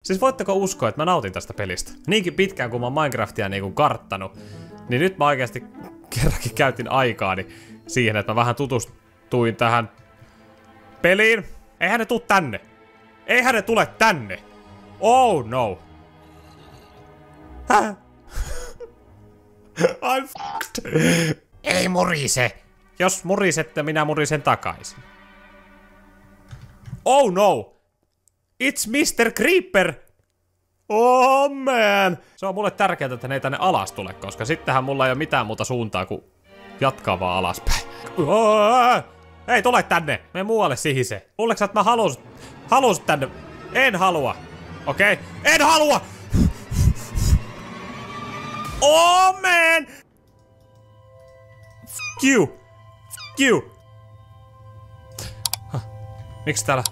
Siis voitteko uskoa, että mä nautin tästä pelistä? Niinkin pitkään kun mä oon Minecraftia niinku karttanut, niin nyt mä oikeasti kerrankin käytin aikaani siihen, että mä vähän tutustuin tähän peliin. Eihän ne tuu tänne. Eihän ne tule tänne. Oh no. Häh? I'm fucked. Ei murise. Jos murisette, minä murisen takaisin. Oh no. It's Mr. Creeper! Oh man! Se on mulle tärkeää, että ne ei tänne alas tule, koska sittenhän mulla ei ole mitään muuta suuntaa kuin jatkaa vaan alaspäin. Ei tule tänne! Mene muualle sihise. Luuleeko että mä halusin tänne? En halua. Okei? Okay. En halua! Oh man! Fuck you! Fuck you! Miksi täällä?